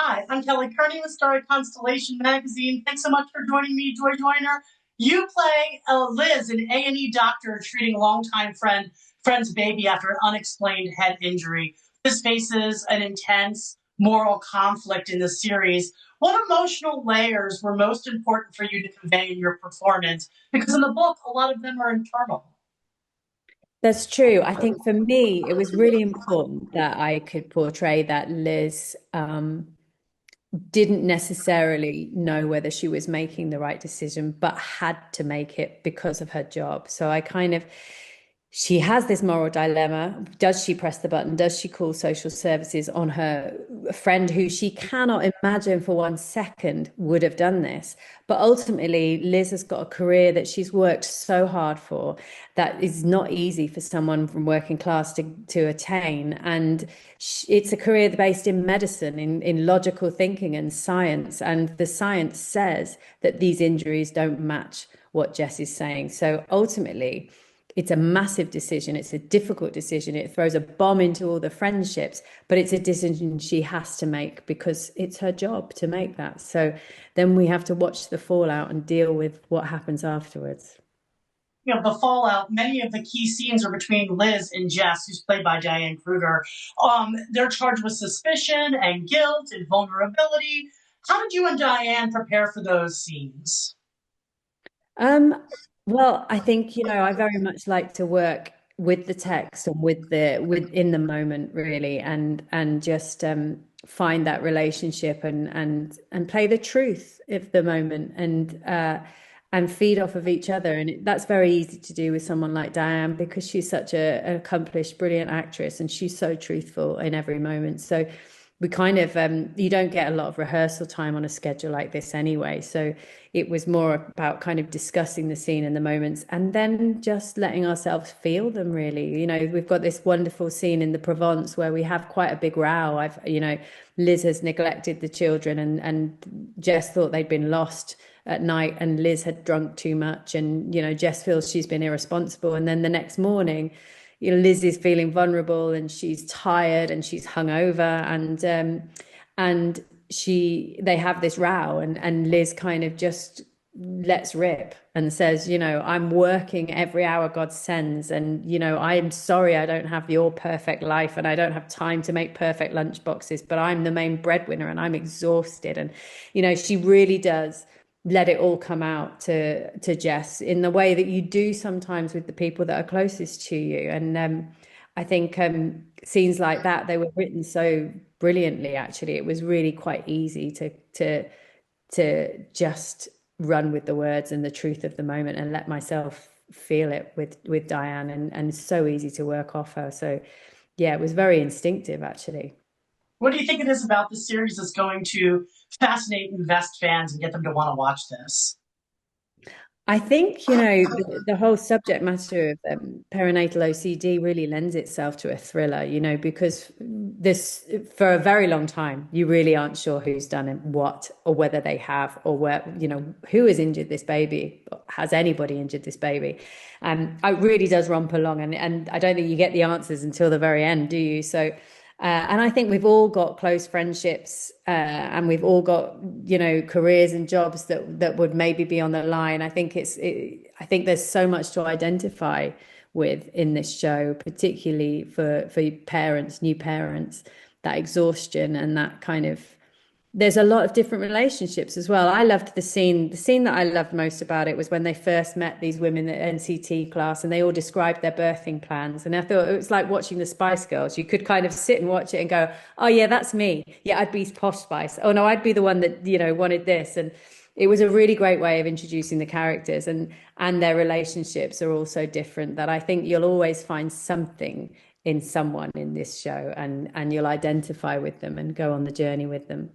Hi, I'm Kelly Kearney with Starry Constellation Magazine. Thanks so much for joining me, Joy Joyner. You play Liz, an A&E doctor treating a longtime friend's baby after an unexplained head injury. Liz faces an intense moral conflict in the series. What emotional layers were most important for you to convey in your performance? Because in the book, a lot of them are internal. That's true. I think for me, it was really important that I could portray that Liz didn't necessarily know whether she was making the right decision, but had to make it because of her job. So I kind of, she has this moral dilemma. Does she press the button? Does she call social services on her friend who she cannot imagine for 1 second would have done this? But ultimately, Liz has got a career that she's worked so hard for that is not easy for someone from working class to attain. And it's a career based in medicine, in logical thinking and science. And the science says that these injuries don't match what Jess is saying. So ultimately, it's a massive decision. It's a difficult decision. It throws a bomb into all the friendships, but it's a decision she has to make because it's her job to make that. So then we have to watch the fallout and deal with what happens afterwards. The fallout, many of the key scenes are between Liz and Jess, who's played by Diane Kruger. They're charged with suspicion and guilt and vulnerability. How did you and Diane prepare for those scenes? Um, well, I think, I very much like to work with the text and with in the moment really and just find that relationship and play the truth of the moment and feed off of each other. And that's very easy to do with someone like Diane because she's such an accomplished, brilliant actress and she's so truthful in every moment. So we kind of you don't get a lot of rehearsal time on a schedule like this anyway. So it was more about kind of discussing the scene and the moments and then just letting ourselves feel them really. We've got this wonderful scene in the Provence where we have quite a big row. Liz has neglected the children and Jess thought they'd been lost at night and Liz had drunk too much and Jess feels she's been irresponsible, and then the next morning Liz is feeling vulnerable and she's tired and she's hungover and they have this row and Liz kind of just lets rip and says, I'm working every hour God sends, and I'm sorry I don't have your perfect life and I don't have time to make perfect lunch boxes, but I'm the main breadwinner and I'm exhausted. And she really does let it all come out to Jess in the way that you do sometimes with the people that are closest to you. And I think scenes like that, they were written so brilliantly. Actually, it was really quite easy to just run with the words and the truth of the moment and let myself feel it with Diane, and so easy to work off her. So yeah, it was very instinctive actually. What do you think it is about the series that's going to fascinate and invest fans and get them to want to watch this? I think, the whole subject matter of perinatal OCD really lends itself to a thriller, because this, for a very long time, you really aren't sure who's done it, what, or whether they have, or where, who has injured this baby. Has anybody injured this baby? It really does romp along, and I don't think you get the answers until the very end, do you? So, and I think we've all got close friendships, and we've all got, careers and jobs that would maybe be on the line. I think there's so much to identify with in this show, particularly for parents, new parents, that exhaustion and that kind of, there's a lot of different relationships as well. I loved the scene that I loved most about it was when they first met these women at NCT class and they all described their birthing plans. And I thought it was like watching the Spice Girls. You could kind of sit and watch it and go, oh yeah, that's me. Yeah, I'd be Posh Spice. Oh no, I'd be the one that, wanted this. And it was a really great way of introducing the characters, and their relationships are also different, that I think you'll always find something in someone in this show, and you'll identify with them and go on the journey with them.